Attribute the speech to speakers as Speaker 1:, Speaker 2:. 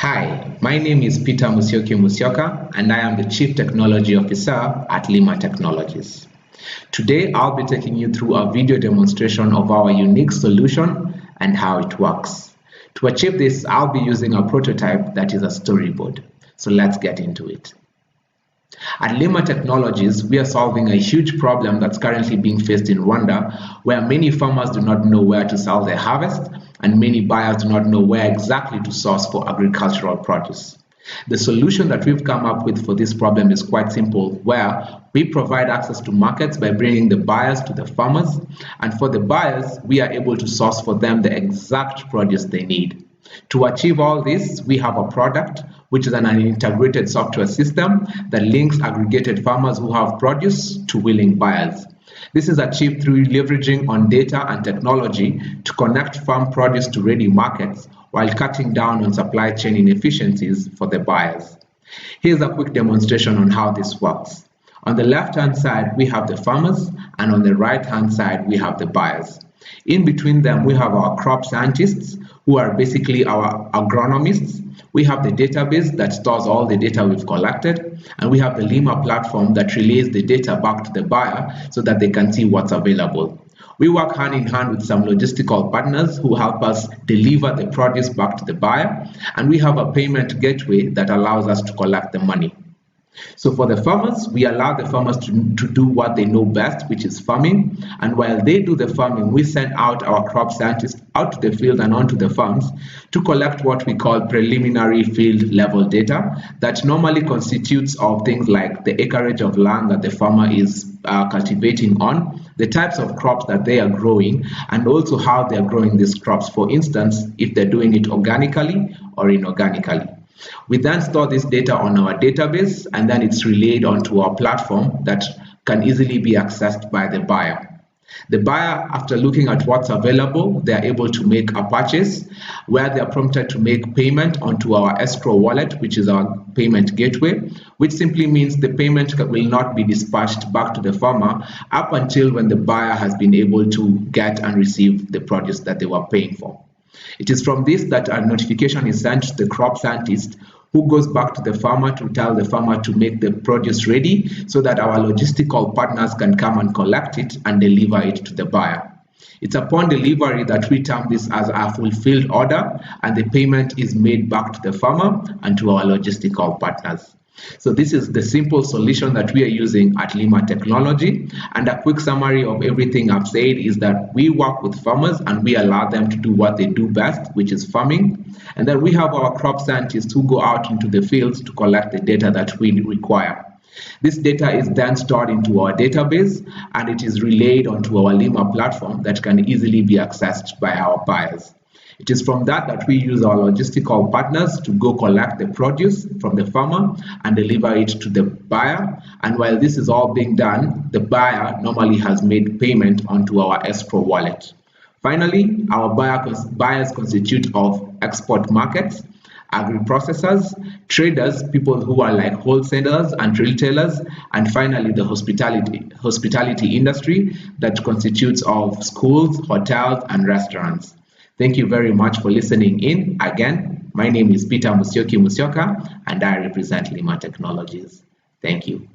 Speaker 1: Hi, my name is Peter Musyoka and I am the Chief Technology Officer at Lima Technologies. Today I'll be taking you through a video demonstration of our unique solution and how it works. To achieve this, I'll be using a prototype that is a storyboard. So let's get into it. At Lima Technologies, we are solving a huge problem that's currently being faced in Rwanda, where many farmers do not know where to sell their harvest, and many buyers do not know where exactly to source for agricultural produce. The solution that we've come up with for this problem is quite simple, where we provide access to markets by bringing the buyers to the farmers, and for the buyers, we are able to source for them the exact produce they need. To achieve all this, we have a product which is an integrated software system that links aggregated farmers who have produce to willing buyers. This is achieved through leveraging on data and technology to connect farm produce to ready markets while cutting down on supply chain inefficiencies for the buyers. Here's a quick demonstration on how this works. On the left-hand side, we have the farmers, and on the right-hand side, we have the buyers. In between them, we have our crop scientists, who are basically our agronomists. We have the database that stores all the data we've collected, and we have the Lima platform that relays the data back to the buyer so that they can see what's available. We work hand in hand with some logistical partners who help us deliver the produce back to the buyer, and we have a payment gateway that allows us to collect the money. So for the farmers, we allow the farmers to do what they know best, which is farming. And while they do the farming, we send out our crop scientists out to the field and onto the farms to collect what we call preliminary field level data that normally constitutes of things like the acreage of land that the farmer is cultivating on, the types of crops that they are growing, and also how they are growing these crops. For instance, if they're doing it organically or inorganically. We then store this data on our database, and then it's relayed onto our platform that can easily be accessed by the buyer. The buyer, after looking at what's available, they are able to make a purchase where they are prompted to make payment onto our escrow wallet, which is our payment gateway, which simply means the payment will not be dispatched back to the farmer up until when the buyer has been able to get and receive the produce that they were paying for. It is from this that a notification is sent to the crop scientist, who goes back to the farmer to tell the farmer to make the produce ready so that our logistical partners can come and collect it and deliver it to the buyer. It's upon delivery that we term this as a fulfilled order, and the payment is made back to the farmer and to our logistical partners. So this is the simple solution that we are using at Lima Technology, and a quick summary of everything I've said is that we work with farmers and we allow them to do what they do best, which is farming, and then we have our crop scientists who go out into the fields to collect the data that we require. This data is then stored into our database, and it is relayed onto our Lima platform that can easily be accessed by our buyers. It is from that we use our logistical partners to go collect the produce from the farmer and deliver it to the buyer. And while this is all being done, the buyer normally has made payment onto our escrow wallet. Finally, our buyers constitute of export markets, agri-processors, traders, people who are like wholesalers and retailers, and finally the hospitality industry that constitutes of schools, hotels, and restaurants. Thank you very much for listening in. Again, my name is Peter Musyoka, and I represent Lima Technologies. Thank you.